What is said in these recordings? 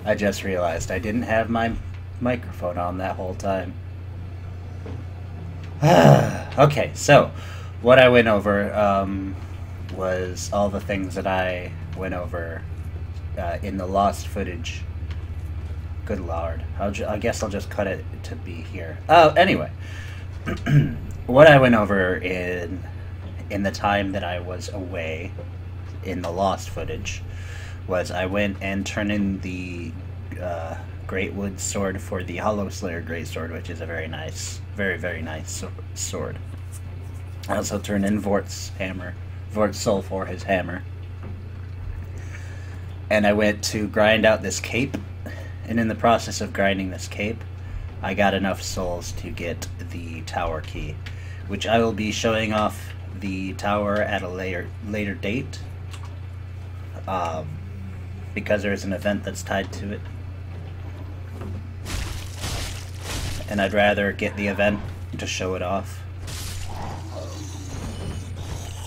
I just realized I didn't have my microphone on that whole time. Okay, so what I went over was all the things that I went over in the lost footage. Good lord. I guess I'll just cut it to be here. Oh, anyway. What I went over in the time that I was away in the lost footage was I went and turned in the Greatwood sword for the Hollow Slayer Greatsword, which is a very nice, very nice sword. I also turned in Vort's soul for his hammer. And I went to grind out this cape, and in the process of grinding this cape, I got enough souls to get the tower key, which I will be showing off the tower at a later date, because there's an event that's tied to it. And I'd rather get the event to show it off.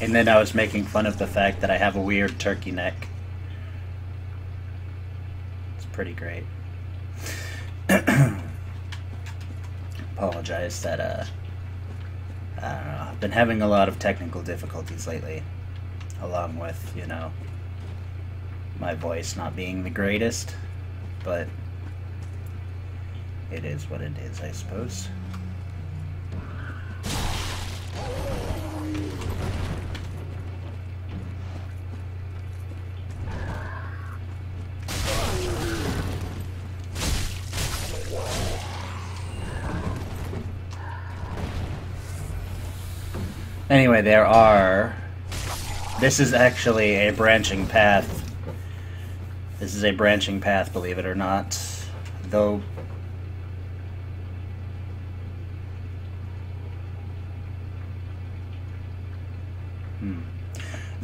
And then I was making fun of the fact that I have a weird turkey neck. It's pretty great. Apologize that, I don't know, I've been having a lot of technical difficulties lately. Along with, you know, my voice not being the greatest. But it is what it is, I suppose. Anyway, this is actually a branching path. This is a branching path, believe it or not. Though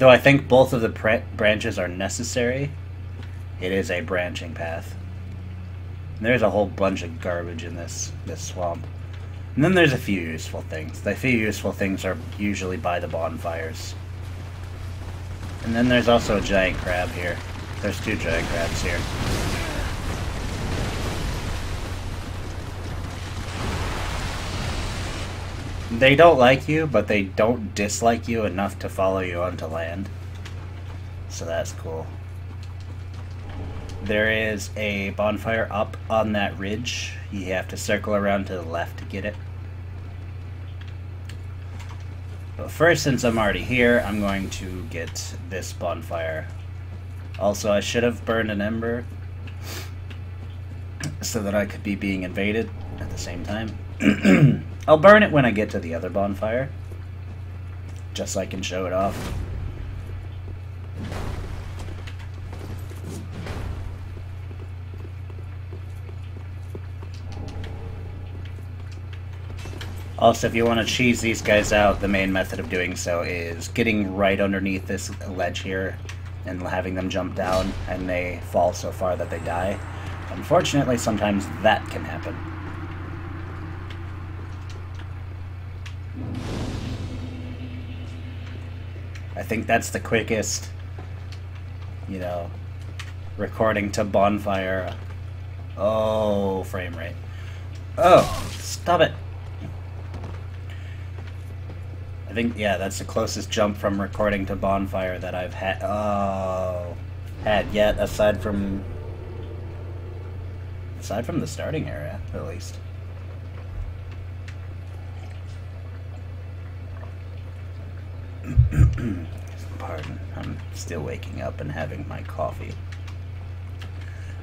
I think both of the branches are necessary, it is a branching path. And there's a whole bunch of garbage in this swamp. And then there's a few useful things. The few useful things are usually by the bonfires. And then there's also a giant crab here. There's 2 giant crabs here. They don't like you, but they don't dislike you enough to follow you onto land. So that's cool. There is a bonfire up on that ridge. You have to circle around to the left to get it. But first, since I'm already here, I'm going to get this bonfire. Also, I should have burned an ember so that I could be being invaded at the same time. I'll burn it when I get to the other bonfire, just so I can show it off. Also, if you want to cheese these guys out, the main method of doing so is getting right underneath this ledge here and having them jump down, and they fall so far that they die. Unfortunately, sometimes that can happen. I think that's the quickest, you know, recording to bonfire. Oh, frame rate. Oh, stop it. I think, yeah, that's the closest jump from recording to bonfire that I've had yet, aside from the starting area, at least. Pardon, I'm still waking up and having my coffee.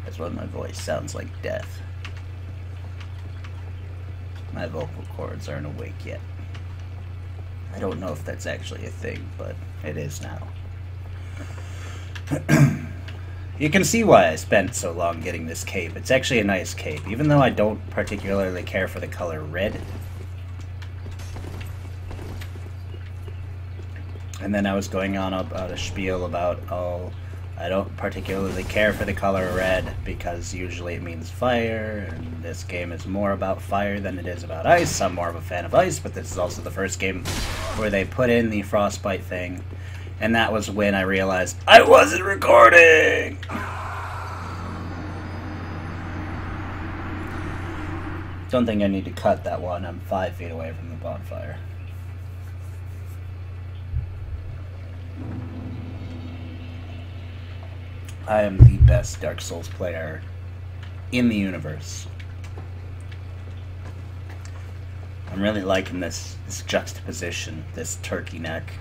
That's why my voice sounds like death. My vocal cords aren't awake yet. I don't know if that's actually a thing, but it is now. You can see why I spent so long getting this cape. It's actually a nice cape, even though I don't particularly care for the color red. And then I was going on about a spiel about, oh, I don't particularly care for the color red because usually it means fire, and this game is more about fire than it is about ice. I'm more of a fan of ice, but this is also the first game where they put in the frostbite thing, and that was when I realized I wasn't recording! Don't think I need to cut that one. I'm 5 feet away from the bonfire. I am the best Dark Souls player in the universe. I'm really liking this juxtaposition, this turkey neck.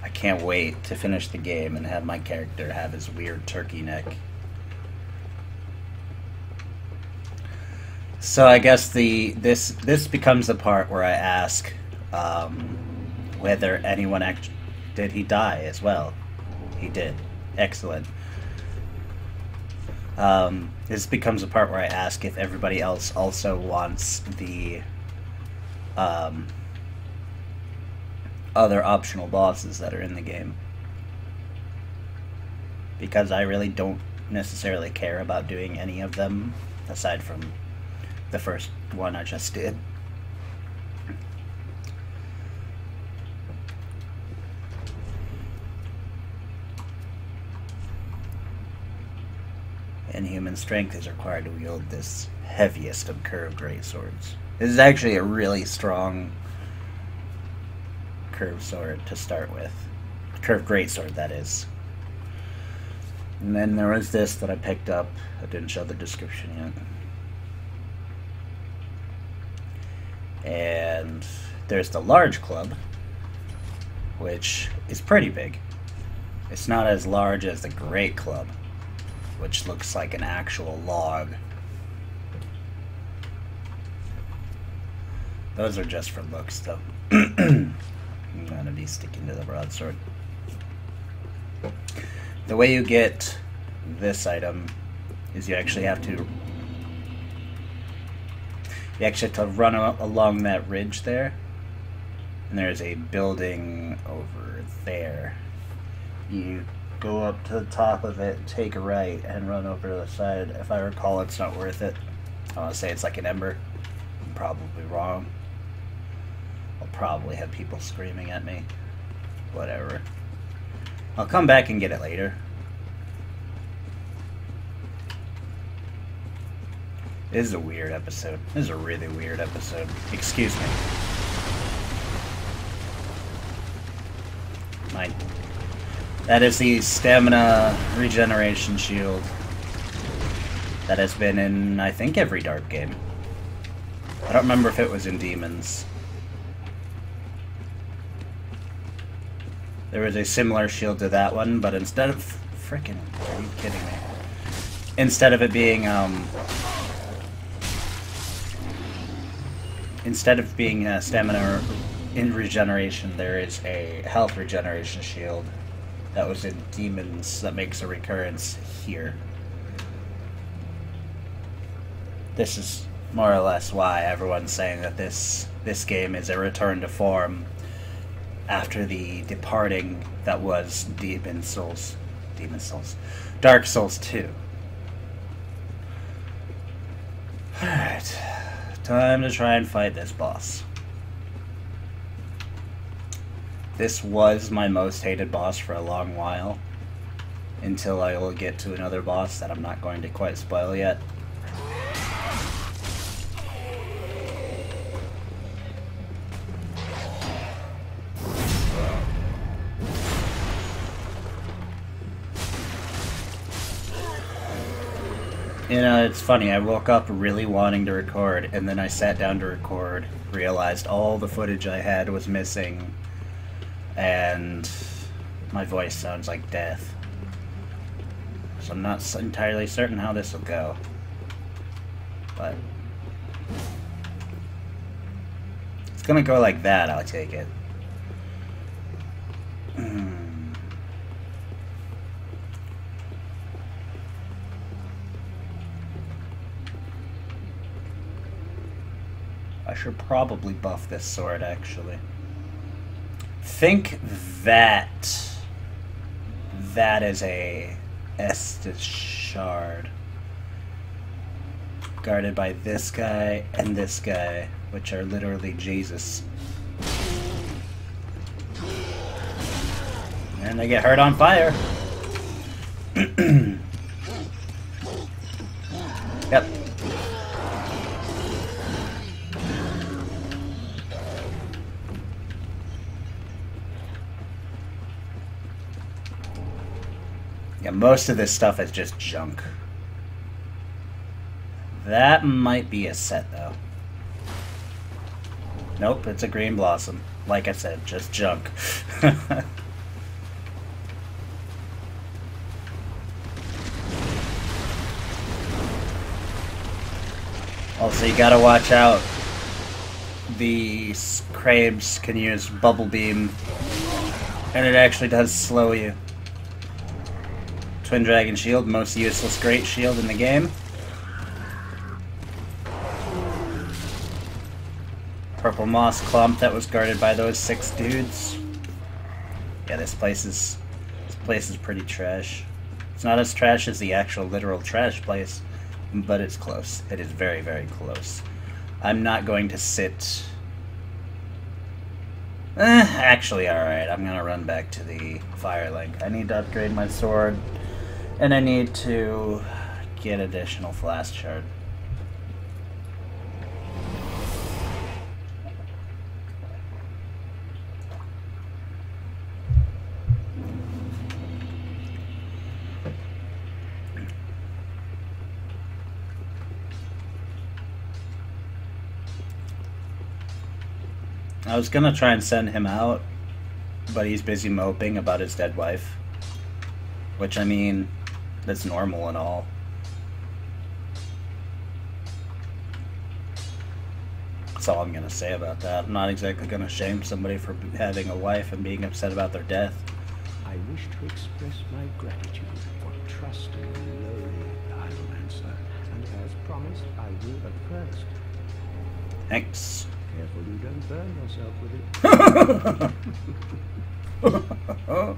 I can't wait to finish the game and have my character have his weird turkey neck. So I guess this becomes the part where I ask whether anyone did he die as well. He did. Excellent. This becomes a part where I ask if everybody else also wants the other optional bosses that are in the game. Because I really don't necessarily care about doing any of them, aside from the first one I just did. Inhuman strength is required to wield this heaviest of curved greatswords. This is actually a really strong curved sword to start with. Curved greatsword, that is. And then there was this that I picked up. I didn't show the description yet. And there's the large club, which is pretty big. It's not as large as the great club, which looks like an actual log. Those are just for looks, though. I'm gonna be sticking to the broadsword. The way you get this item is you actually have to run along that ridge there, and there's a building over there. You go up to the top of it, take a right, and run over to the side. If I recall, it's not worth it. I want to say it's like an ember. I'm probably wrong. I'll probably have people screaming at me. Whatever. I'll come back and get it later. This is a weird episode. This is a really weird episode. Excuse me. That is the stamina regeneration shield that has been in, I think, every Dark game. I don't remember if it was in Demons. There was a similar shield to that one, but instead of... Frickin', are you kidding me? Instead of it being, instead of being a stamina in regeneration, there is a health regeneration shield that was in Demons that makes a recurrence here. This is more or less why everyone's saying that this game is a return to form after the departing that was Dark Souls 2. Alright, time to try and fight this boss. This was my most hated boss for a long while, until I will get to another boss that I'm not going to quite spoil yet. You know, it's funny, I woke up really wanting to record, and then I sat down to record, realized all the footage I had was missing, and my voice sounds like death. So I'm not entirely certain how this will go. But it's gonna go like that, I'll take it. I should probably buff this sword, actually. Think that is a Estus shard, guarded by this guy and this guy, which are literally Jesus. And they get hurt on fire. Yep. Yeah, most of this stuff is just junk. That might be a set, though. Nope, it's a green blossom. Like I said, just junk. Also, you gotta watch out. These crabes can use bubble beam, and it actually does slow you. Twin Dragon Shield, most useless great shield in the game. Purple moss clump that was guarded by those 6 dudes. Yeah, this place is pretty trash. It's not as trash as the actual literal trash place, but it's close. It is very, very close. I'm not going to sit... actually, alright. I'm going to run back to the Firelink. I need to upgrade my sword, and I need to get additional flask shard. I was gonna try and send him out, but he's busy moping about his dead wife. Which, I mean, that's normal and all. That's all I'm gonna say about that. I'm not exactly gonna shame somebody for having a wife and being upset about their death. I wish to express my gratitude for trusting the lowly Pyromancer, and as promised, I will at first. Thanks. Careful you don't burn yourself with it.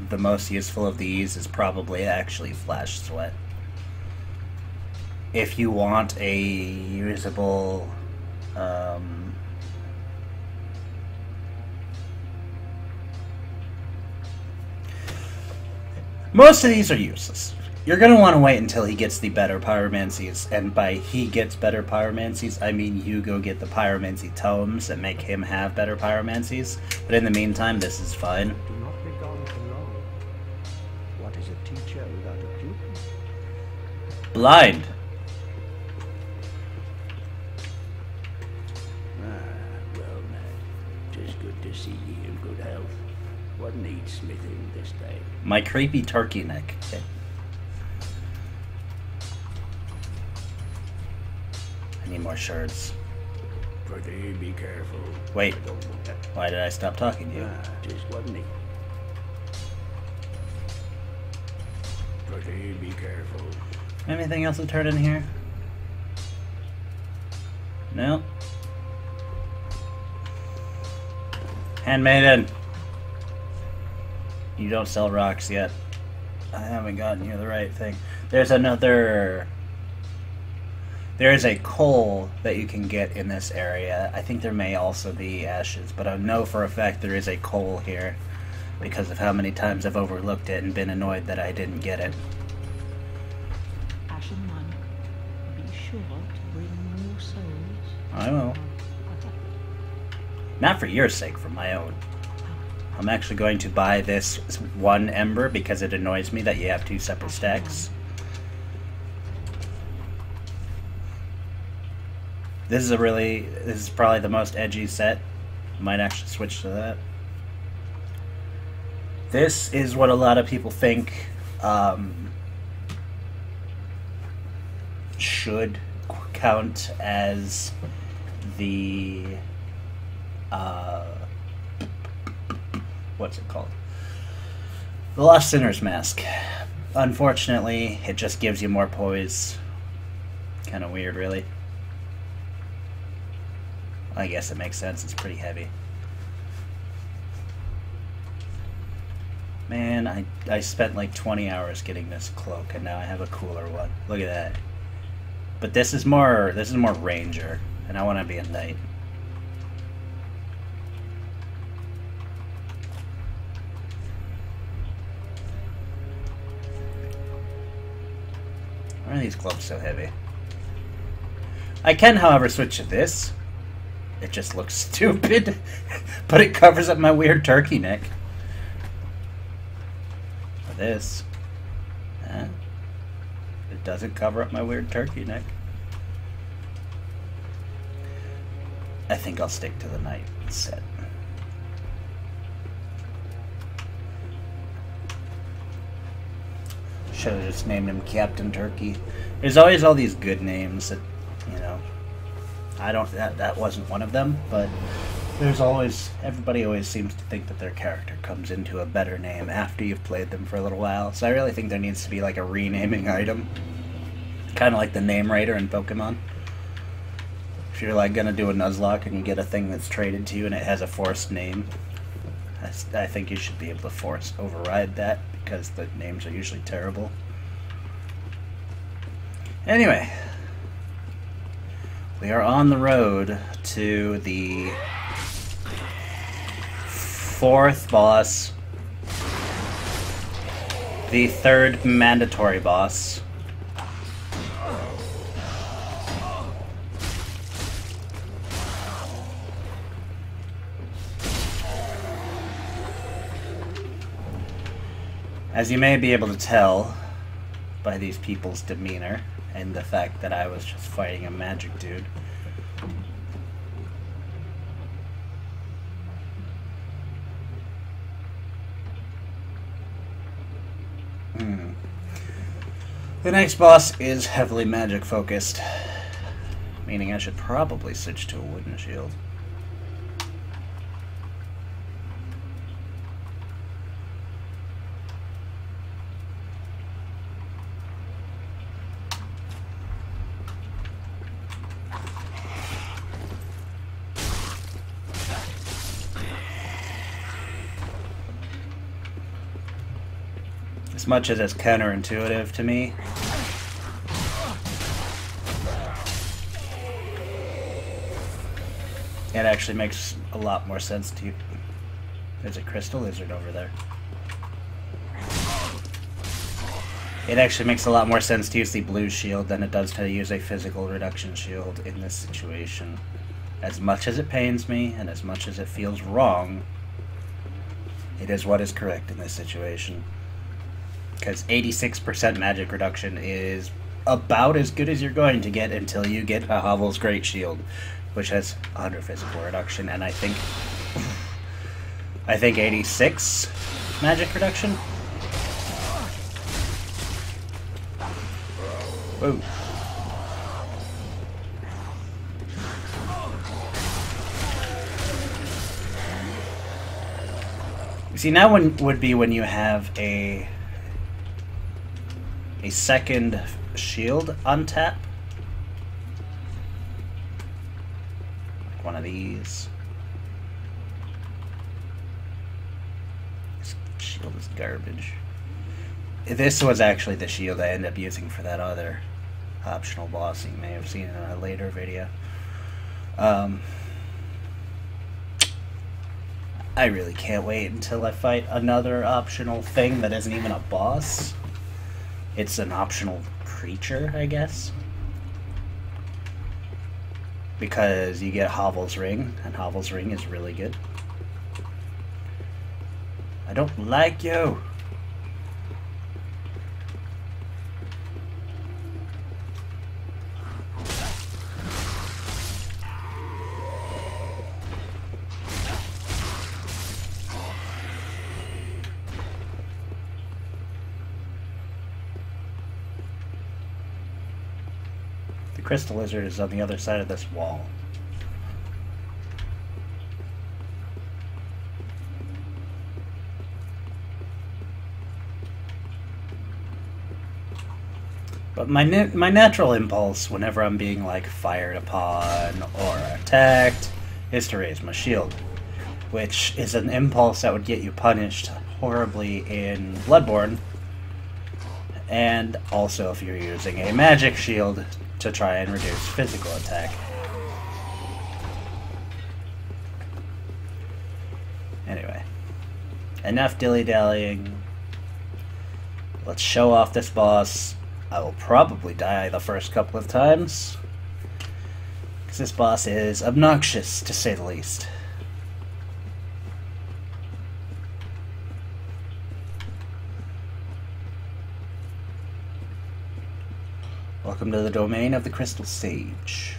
The most useful of these is probably actually Flash Sweat. If you want a usable, most of these are useless. You're going to want to wait until he gets the better pyromancies, and by he gets better pyromancies, I mean you go get the pyromancy tomes and make him have better pyromancies. But in the meantime, this is fine. Do not be gone for long. What is a teacher without a pupil? Blind. Well, Ned, 'tis good to see ye in good health. What needs smithing this day? My creepy turkey neck. I need more shards. Prithee, be careful. Wait, why did I stop talking to you? 'Tis what need. Prithee, be careful. Anything else to turn in here? No? Handmaiden! You don't sell rocks yet. I haven't gotten you the right thing. There's another... There is a coal that you can get in this area. I think there may also be ashes, but I know for a fact there is a coal here because of how many times I've overlooked it and been annoyed that I didn't get it. Ashen Monk, be sure to bring more souls. I will. Not for your sake, for my own. I'm actually going to buy this one ember because it annoys me that you have 2 separate stacks. This is probably the most edgy set. Might actually switch to that. This is what a lot of people think should count as the what's it called? The Lost Sinner's Mask. Unfortunately, it just gives you more poise. Kind of weird, really. I guess it makes sense. It's pretty heavy. Man, I spent like 20 hours getting this cloak, and now I have a cooler one. Look at that. But this is more ranger, and I want to be a knight. Why are these gloves so heavy? I can, however, switch to this. It just looks stupid, but it covers up my weird turkey neck. this. It doesn't cover up my weird turkey neck. I think I'll stick to the knight set. Should have just named him Captain Turkey. There's always all these good names that, you know, I don't, that wasn't one of them, but there's always, everybody always seems to think that their character comes into a better name after you've played them for a little while. So I really think there needs to be like a renaming item. Kind of like the name writer in Pokemon. If you're like gonna do a Nuzlocke and you get a thing that's traded to you and it has a forced name, I think you should be able to force override that because the names are usually terrible. Anyway, we are on the road to the 4th boss, the 3rd mandatory boss. As you may be able to tell by these people's demeanor and the fact that I was just fighting a magic dude. The next boss is heavily magic focused, meaning I should probably switch to a wooden shield. As much as it's counterintuitive to me, it actually makes a lot more sense to you. There's a crystal lizard over there. It actually makes a lot more sense to use the blue shield than it does to use a physical reduction shield in this situation. As much as it pains me, and as much as it feels wrong, it is what is correct in this situation. Because 86% magic reduction is about as good as you're going to get until you get a Havel's Great Shield, which has 100 physical reduction, and I think 86 magic reduction. Whoa. You see, now would be when you have a second shield on tap. Like one of these. This shield is garbage. This was actually the shield I ended up using for that other optional boss you may have seen in a later video. I really can't wait until I fight another optional thing that isn't even a boss. It's an optional creature, I guess. Because you get Havel's Ring, and Havel's Ring is really good. I don't like you! Crystal lizard is on the other side of this wall. But my natural impulse whenever I'm being like fired upon or attacked is to raise my shield, which is an impulse that would get you punished horribly in Bloodborne, and also if you're using a magic shield to try and reduce physical attack. Anyway, enough dilly-dallying. Let's show off this boss. I will probably die the first couple of times, because this boss is obnoxious, to say the least. Welcome to the domain of the Crystal Sage.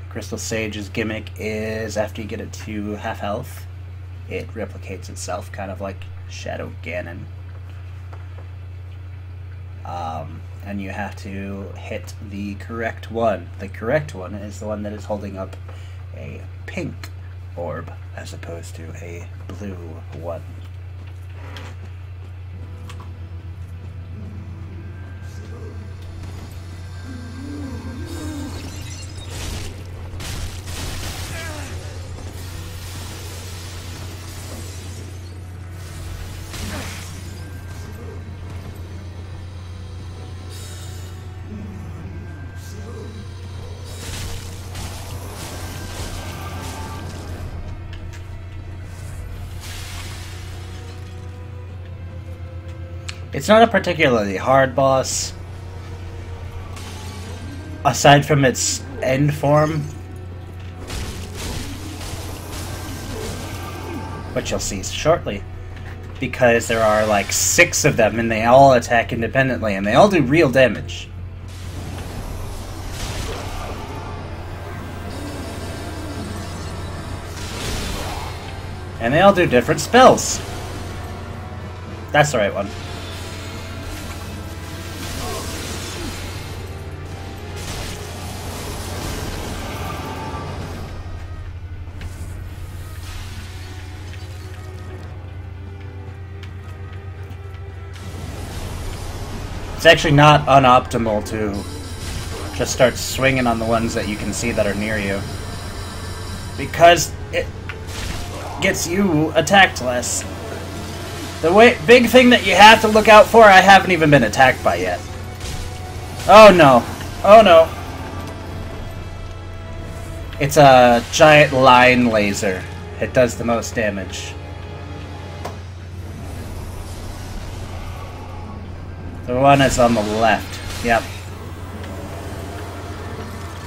Crystal Sage's gimmick is after you get it to half health, it replicates itself, kind of like Shadow Ganon. And you have to hit the correct one. The correct one is the one that is holding up a pink orb as opposed to a blue one. It's not a particularly hard boss, aside from its end form, which you'll see shortly, because there are like 6 of them and they all attack independently and they all do real damage. And they all do different spells. That's the right one. It's actually not unoptimal to just start swinging on the ones that you can see that are near you, because it gets you attacked less. The big thing that you have to look out for, I haven't even been attacked by yet. Oh no. Oh no. It's a giant line laser. It does the most damage. The one is on the left. Yep.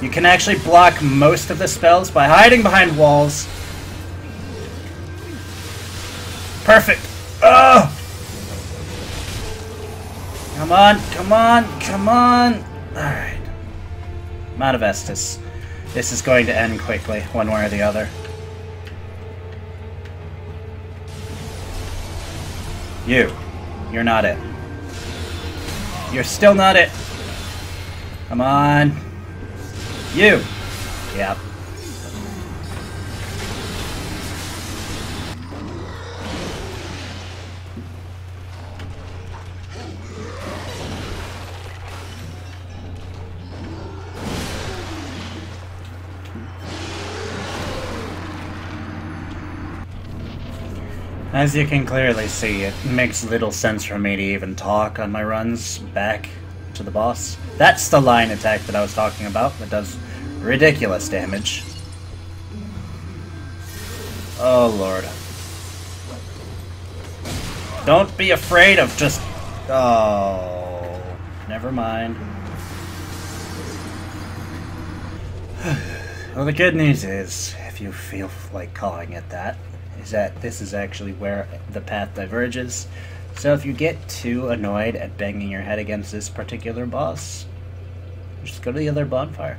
You can actually block most of the spells by hiding behind walls. Perfect. Oh! Come on, come on, come on. Alright. Mount of Estus. This is going to end quickly, one way or the other. You're not it. You're still not it. Come on. You. Yep. As you can clearly see, it makes little sense for me to even talk on my runs back to the boss. That's the line attack that I was talking about that does ridiculous damage. Oh lord. Don't be afraid of just... Oh... Never mind. Well, the good news is, if you feel like calling it that, is that this is actually where the path diverges. So if you get too annoyed at banging your head against this particular boss, just go to the other bonfire.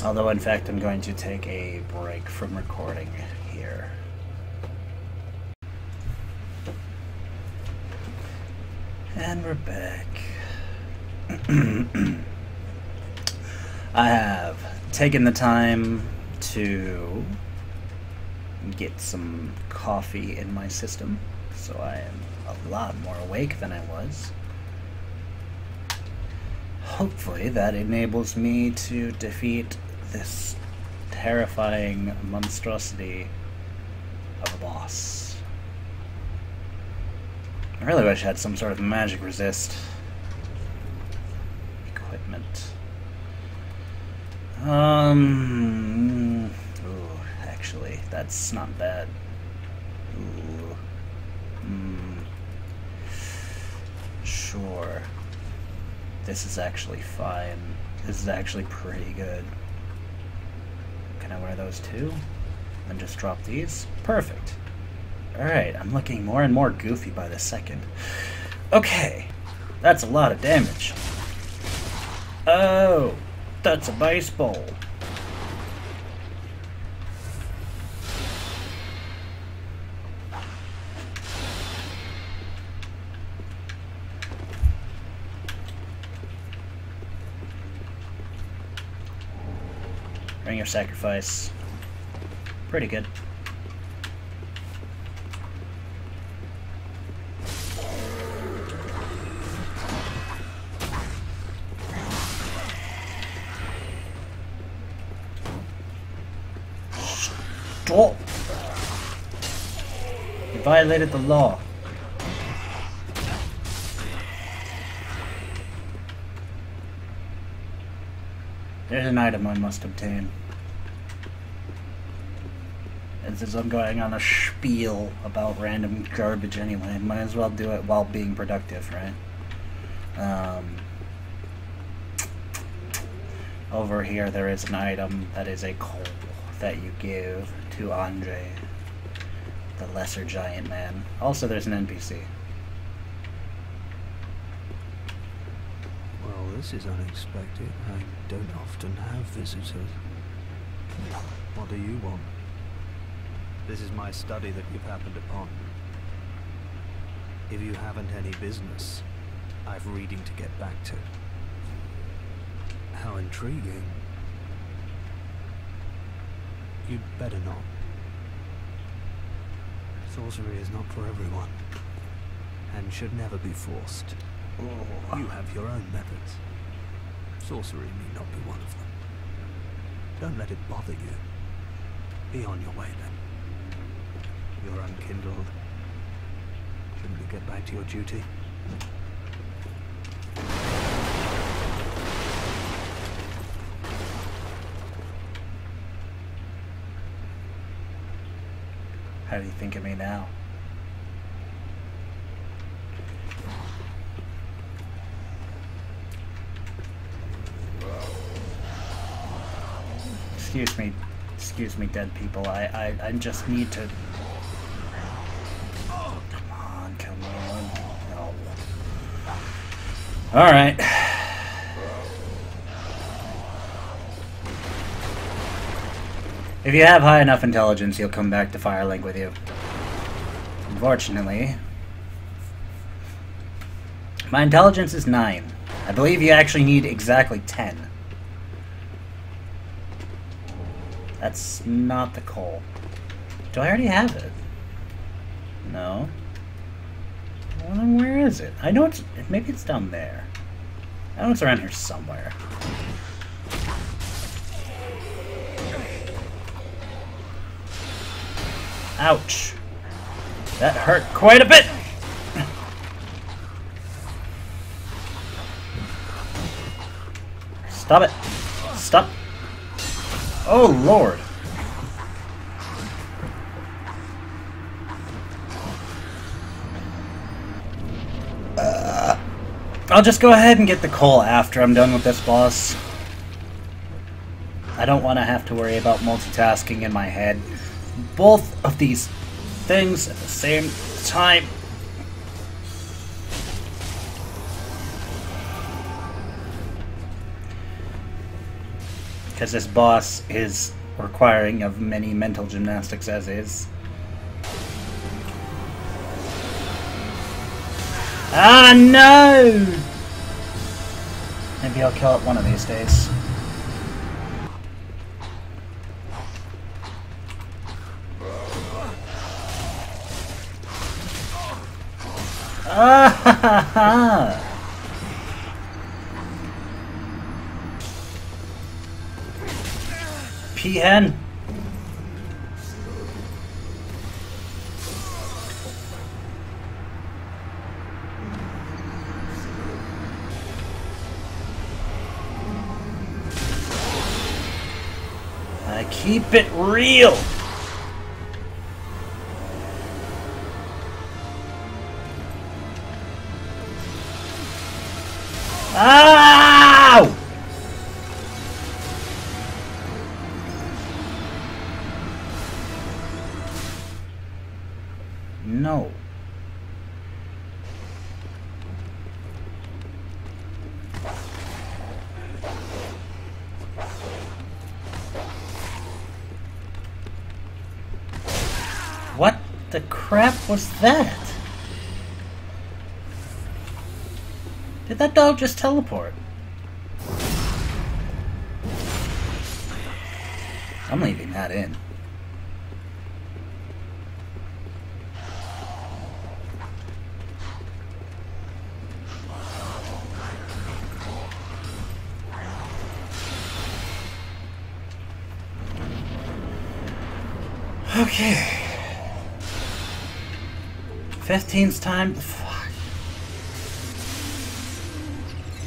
Although, in fact, I'm going to take a break from recording here. And we're back. I have taken the time to get some coffee in my system, so I am a lot more awake than I was. Hopefully that enables me to defeat this terrifying monstrosity of a boss. I really wish I had some sort of magic resist equipment. Ooh, actually, that's not bad. Ooh. Sure. This is actually fine. This is actually pretty good. Can I wear those too? And just drop these? Perfect. Alright, I'm looking more and more goofy by the second. Okay, that's a lot of damage. Oh, that's a baseball. Ring of Sacrifice. Pretty good. Stop! You violated the law. There's an item I must obtain. And since I'm going on a spiel about random garbage anyway, might as well do it while being productive, right? Over here there is an item that is a coal that you give to Andre, the lesser giant man. Also there's an NPC. Well, this is unexpected. I don't often have visitors. What do you want? This is my study that you've happened upon. If you haven't any business, I've reading to get back to. How intriguing. You'd better not. Sorcery is not for everyone, and should never be forced. Oh. You have your own methods. Sorcery may not be one of them. Don't let it bother you. Be on your way then. You're unkindled. Shouldn't you get back to your duty? How do you think of me now? Excuse me, dead people. I just need to. Oh, come on. No. All right. If you have high enough intelligence, you'll come back to Firelink with you. Unfortunately, my intelligence is 9. I believe you actually need exactly 10. That's not the coal. Do I already have it? No. Well, then where is it? I know it's... maybe it's down there. I know it's around here somewhere. Ouch. That hurt quite a bit! Stop it. Stop. Oh, Lord. I'll just go ahead and get the coal after I'm done with this boss. I don't want to have to worry about multitasking in my head. Both of these things at the same time. Because this boss is requiring of many mental gymnastics as is. Ah, no! Maybe I'll kill it one of these days. Ah ha ha ha! Peahen! I keep it real! Ow! No. What the crap was that? Did that dog just teleport? I'm leaving that in. Okay. 15th time. Fuck.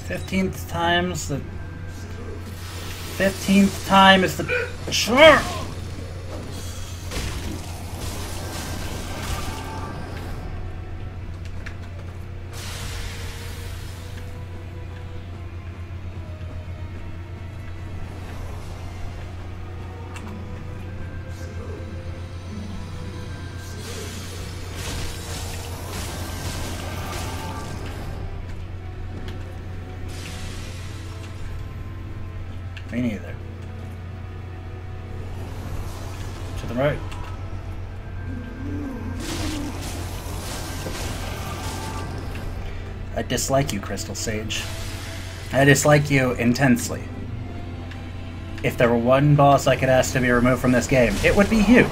15th times the 15th time is the sure. Me neither. To the right. I dislike you, Crystal Sage. I dislike you intensely. If there were one boss I could ask to be removed from this game, it would be you.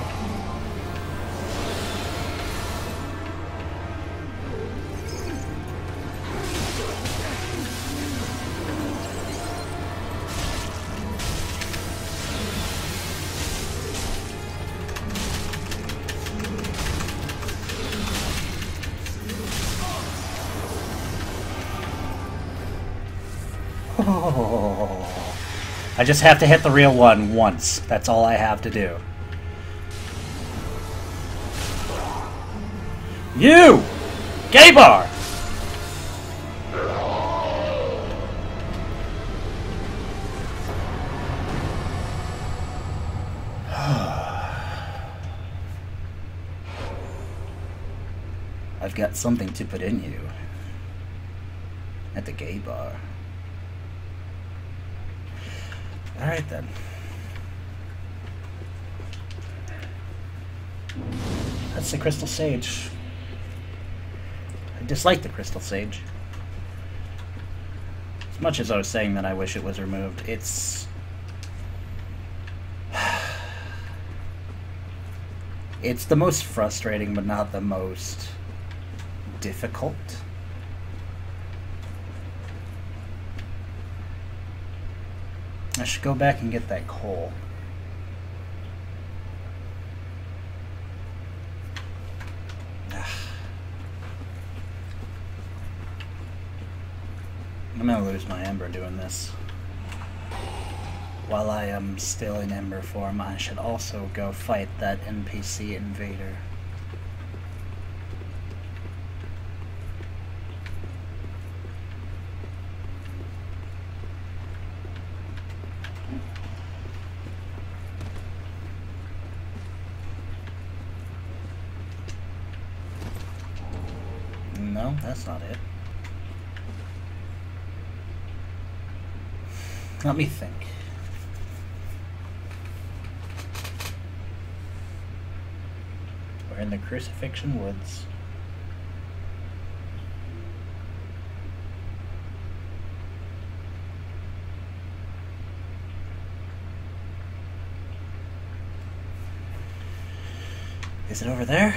I just have to hit the real one once. That's all I have to do. You! Gay bar! I've got something to put in you. At the gay bar. Alright then. That's the Crystal Sage. I dislike the Crystal Sage. As much as I was saying that I wish it was removed, it's... it's the most frustrating, but not the most difficult. I should go back and get that coal. I'm gonna lose my Ember doing this. While I am still in Ember form, I should also go fight that NPC invader. No, that's not it. Let me think. We're in the Crucifixion Woods. Is it over there?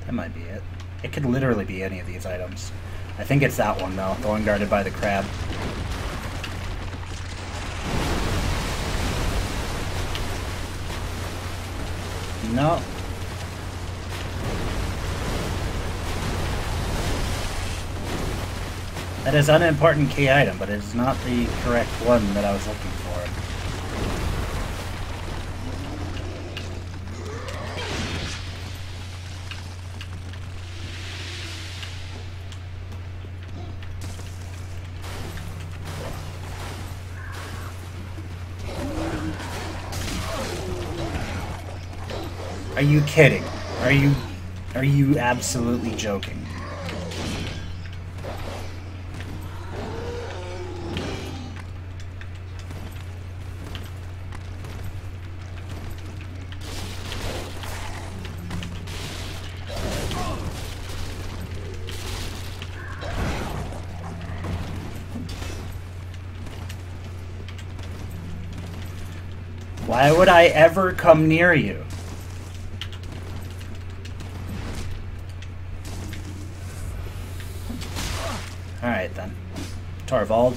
That might be it. It could literally be any of these items. I think it's that one, though. The one guarded by the crab. No. That is an unimportant key item, but it is not the correct one that I was looking for. Are you kidding? Are you absolutely joking? Why would I ever come near you? Alright then. Torvald.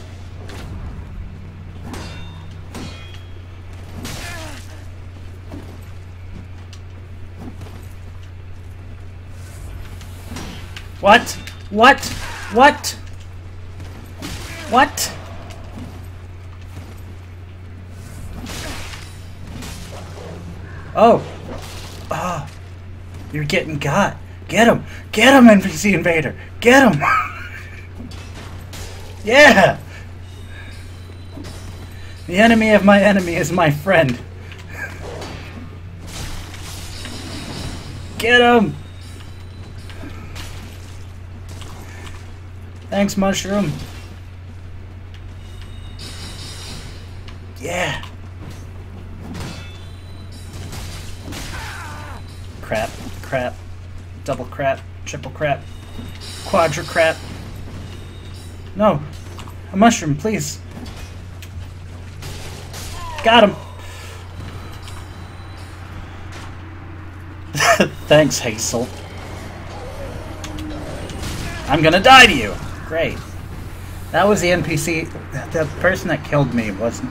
What? What? What? What? Oh. Ah. You're getting got. Get him. Get him, NPC Invader. Get him. Yeah. The enemy of my enemy is my friend. Get him. Thanks, Mushroom. Yeah. Crap, crap, double crap, triple crap, quadra crap. No, a mushroom, please. Got him. Thanks, Hazel. I'm gonna die to you. Great. That was the NPC. The person that killed me wasn't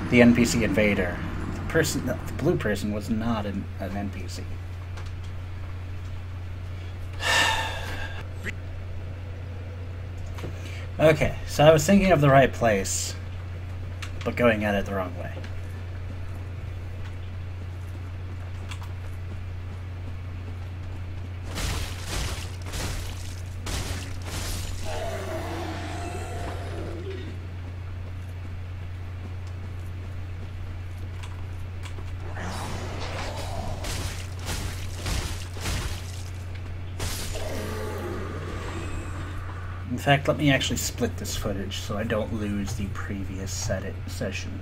the NPC invader. The blue person was not an NPC. Okay, so I was thinking of the right place, but going at it the wrong way. In fact, let me actually split this footage so I don't lose the previous session.